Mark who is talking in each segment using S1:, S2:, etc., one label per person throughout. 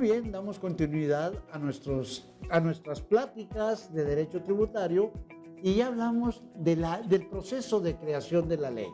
S1: bien, damos continuidad a nuestras pláticas de derecho tributario y ya hablamos del proceso de creación de la ley.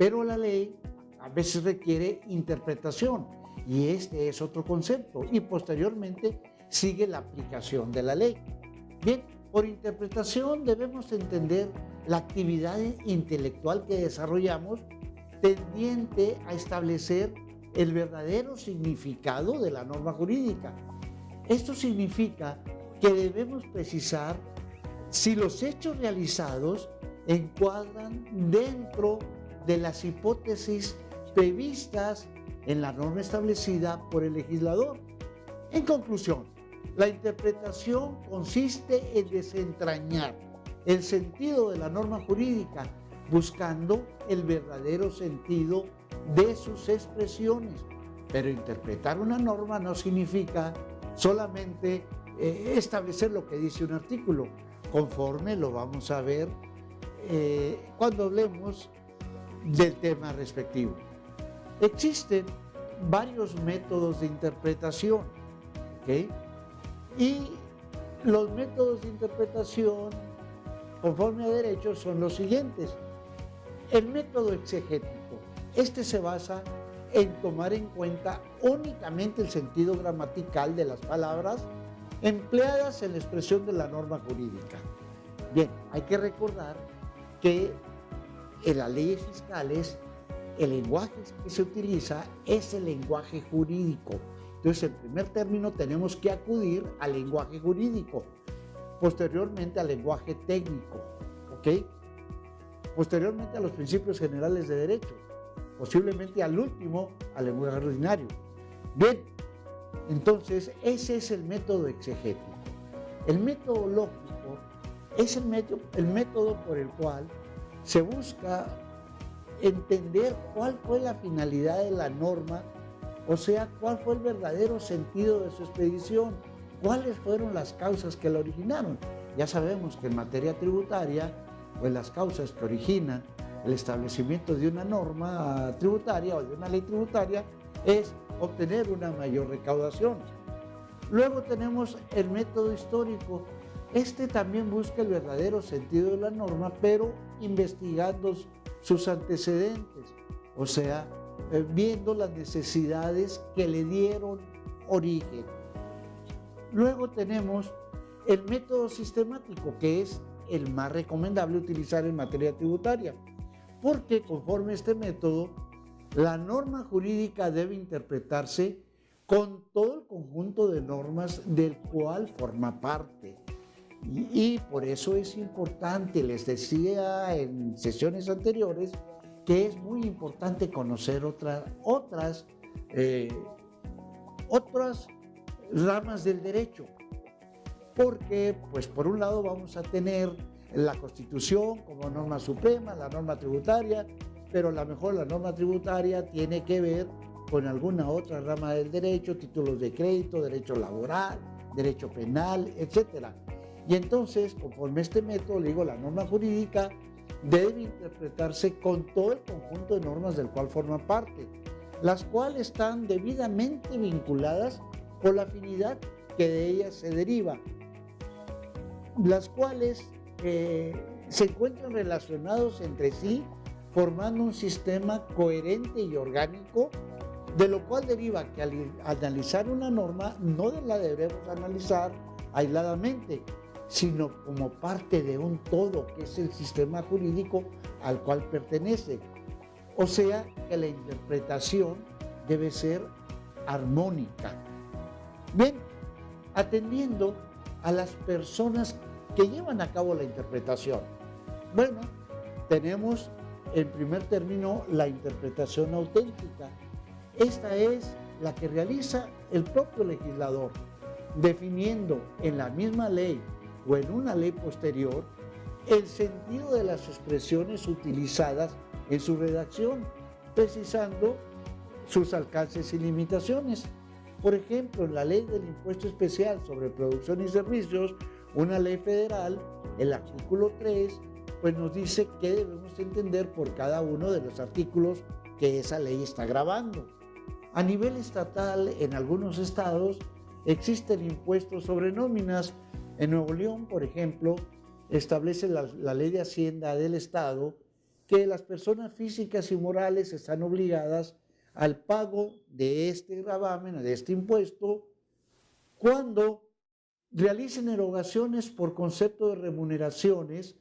S1: Pero la ley a veces requiere interpretación y este es otro concepto y posteriormente sigue la aplicación de la ley. Bien, por interpretación debemos entender la actividad intelectual que desarrollamos tendiente a establecer el verdadero significado de la norma jurídica. Esto significa que debemos precisar si los hechos realizados encuadran dentro de las hipótesis previstas en la norma establecida por el legislador. En conclusión, la interpretación consiste en desentrañar el sentido de la norma jurídica, buscando el verdadero sentido de sus expresiones. Pero interpretar una norma no significa solamente establecer lo que dice un artículo, conforme lo vamos a ver cuando hablemos del tema respectivo. Existen varios métodos de interpretación, ¿ok? Y los métodos de interpretación conforme a derecho son los siguientes. El método exegético. Este se basa en tomar en cuenta únicamente el sentido gramatical de las palabras empleadas en la expresión de la norma jurídica. Bien, hay que recordar que en las leyes fiscales el lenguaje que se utiliza es el lenguaje jurídico. Entonces, en primer término tenemos que acudir al lenguaje jurídico, posteriormente al lenguaje técnico, ¿ok? Posteriormente a los principios generales de derecho, posiblemente al último, al lenguaje ordinario. Bien, entonces ese es el método exegético. El método lógico es el método por el cual se busca entender cuál fue la finalidad de la norma, o sea, cuál fue el verdadero sentido de su expedición, cuáles fueron las causas que la originaron. Ya sabemos que en materia tributaria, pues las causas que originan el establecimiento de una norma tributaria o de una ley tributaria es obtener una mayor recaudación. Luego tenemos el método histórico. Este también busca el verdadero sentido de la norma, pero investigando sus antecedentes, o sea, viendo las necesidades que le dieron origen. Luego tenemos el método sistemático, que es el más recomendable utilizar en materia tributaria, porque conforme a este método, la norma jurídica debe interpretarse con todo el conjunto de normas del cual forma parte. Y por eso es importante, les decía en sesiones anteriores, que es muy importante conocer otras ramas del derecho, porque pues por un lado vamos a tener la Constitución como norma suprema, la norma tributaria, pero a lo mejor la norma tributaria tiene que ver con alguna otra rama del derecho, títulos de crédito, derecho laboral, derecho penal, etc. Y entonces, conforme a este método, le digo, la norma jurídica debe interpretarse con todo el conjunto de normas del cual forma parte, las cuales están debidamente vinculadas por la afinidad que de ellas se deriva, las cuales se encuentran relacionados entre sí, formando un sistema coherente y orgánico, de lo cual deriva que al analizar una norma no la debemos analizar aisladamente, sino como parte de un todo, que es el sistema jurídico al cual pertenece. O sea, que la interpretación debe ser armónica. Bien, atendiendo a las personas que llevan a cabo la interpretación. Bueno, tenemos en primer término la interpretación auténtica. Esta es la que realiza el propio legislador, definiendo en la misma ley o en una ley posterior el sentido de las expresiones utilizadas en su redacción, precisando sus alcances y limitaciones. Por ejemplo, en la ley del impuesto especial sobre producción y servicios, una ley federal, el artículo 3, pues nos dice qué debemos entender por cada uno de los artículos que esa ley está grabando. A nivel estatal, en algunos estados, existe el impuesto sobre nóminas. En Nuevo León, por ejemplo, establece la ley de Hacienda del estado que las personas físicas y morales están obligadas al pago de este gravamen, de este impuesto, cuando realicen erogaciones por concepto de remuneraciones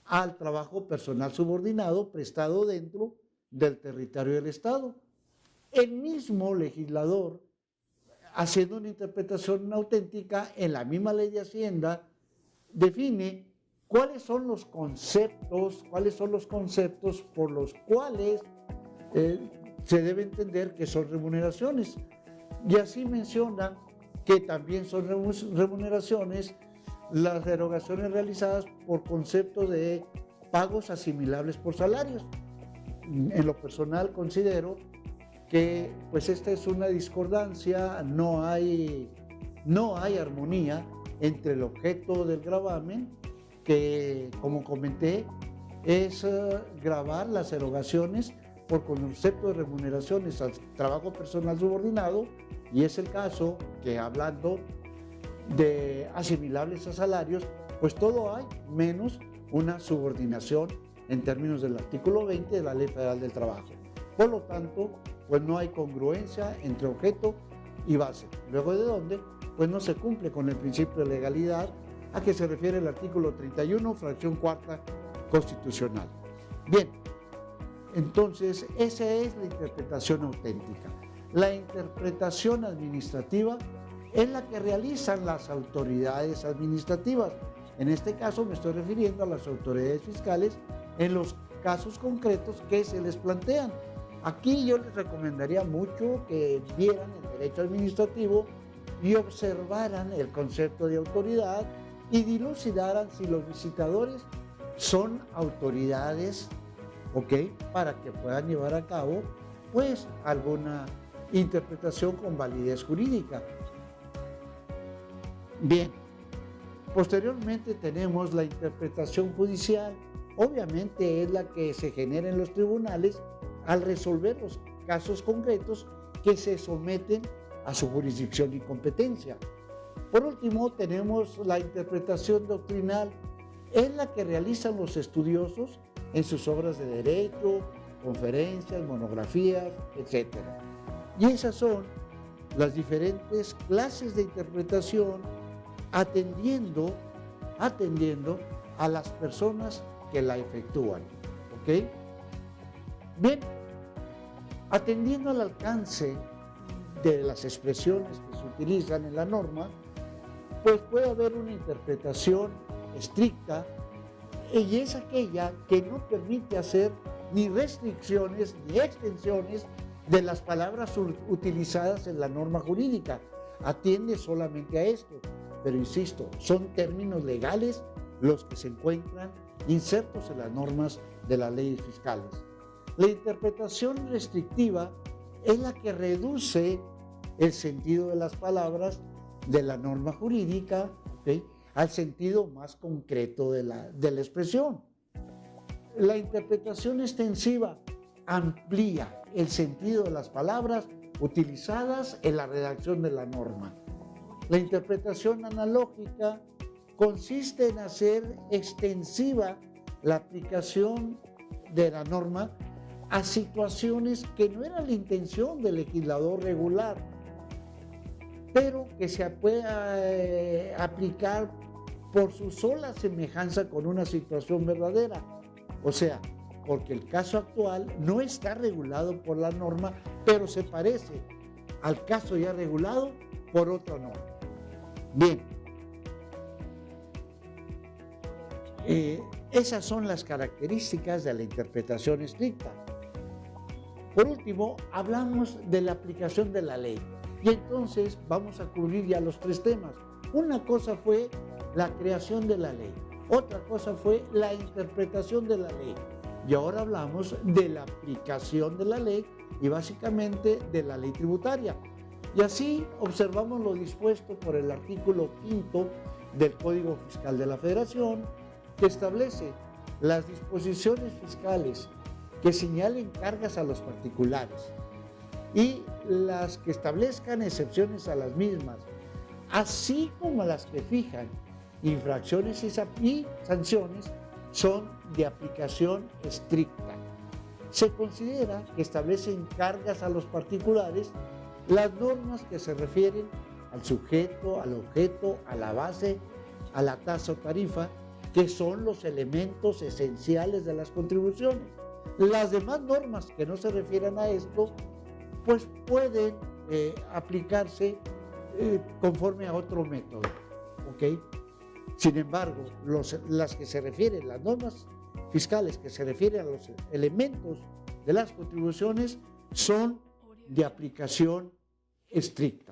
S1: al trabajo personal subordinado prestado dentro del territorio del estado. El mismo legislador, haciendo una interpretación auténtica en la misma ley de Hacienda, define cuáles son los conceptos por los cuales se debe entender que son remuneraciones. Y así menciona que también son remuneraciones las erogaciones realizadas por concepto de pagos asimilables por salarios. En lo personal considero que pues esta es una discordancia, no hay armonía entre el objeto del gravamen, que como comenté es gravar las erogaciones por concepto de remuneraciones al trabajo personal subordinado, y es el caso que, hablando de asimilables a salarios, pues todo hay menos una subordinación en términos del artículo 20 de la Ley Federal del Trabajo. Por lo tanto, pues no hay congruencia entre objeto y base, luego de donde pues no se cumple con el principio de legalidad a que se refiere el artículo 31, fracción cuarta constitucional. Bien, entonces esa es la interpretación auténtica. La interpretación administrativa es la que realizan las autoridades administrativas. En este caso me estoy refiriendo a las autoridades fiscales en los casos concretos que se les plantean. Aquí yo les recomendaría mucho que vieran el derecho administrativo y observaran el concepto de autoridad y dilucidaran si los visitadores son autoridades, ¿ok?, para que puedan llevar a cabo pues alguna interpretación con validez jurídica. Bien, posteriormente tenemos la interpretación judicial. Obviamente es la que se genera en los tribunales al resolver los casos concretos que se someten a su jurisdicción y competencia. Por último, tenemos la interpretación doctrinal, es la que realizan los estudiosos en sus obras de derecho, conferencias, monografías, etc. Y esas son las diferentes clases de interpretación atendiendo a las personas que la efectúan, ¿ok? Bien, atendiendo al alcance de las expresiones que se utilizan en la norma, pues puede haber una interpretación estricta, y es aquella que no permite hacer ni restricciones ni extensiones de las palabras utilizadas en la norma jurídica. Atiende solamente a esto, pero insisto, son términos legales los que se encuentran insertos en las normas de las leyes fiscales. La interpretación restrictiva es la que reduce el sentido de las palabras de la norma jurídica, ¿okay?, al sentido más concreto de la expresión. La interpretación extensiva amplía el sentido de las palabras utilizadas en la redacción de la norma. La interpretación analógica consiste en hacer extensiva la aplicación de la norma a situaciones que no era la intención del legislador regular, pero que se pueda aplicar por su sola semejanza con una situación verdadera. O sea, porque el caso actual no está regulado por la norma, pero se parece al caso ya regulado por otra norma. Bien, esas son las características de la interpretación estricta. Por último, hablamos de la aplicación de la ley. Y entonces vamos a cubrir ya los tres temas. Una cosa fue la creación de la ley, otra cosa fue la interpretación de la ley, y ahora hablamos de la aplicación de la ley y básicamente de la ley tributaria. Y así observamos lo dispuesto por el artículo 5 del Código Fiscal de la Federación, que establece las disposiciones fiscales que señalen cargas a los particulares, y las que establezcan excepciones a las mismas, así como las que fijan infracciones y sanciones, son de aplicación estricta. Se considera que establecen cargas a los particulares las normas que se refieren al sujeto, al objeto, a la base, a la tasa o tarifa, que son los elementos esenciales de las contribuciones. Las demás normas que no se refieran a esto, pues pueden aplicarse conforme a otro método, ¿ok? Sin embargo, las que se refieren, las normas fiscales que se refieren a los elementos de las contribuciones son de aplicación estricta.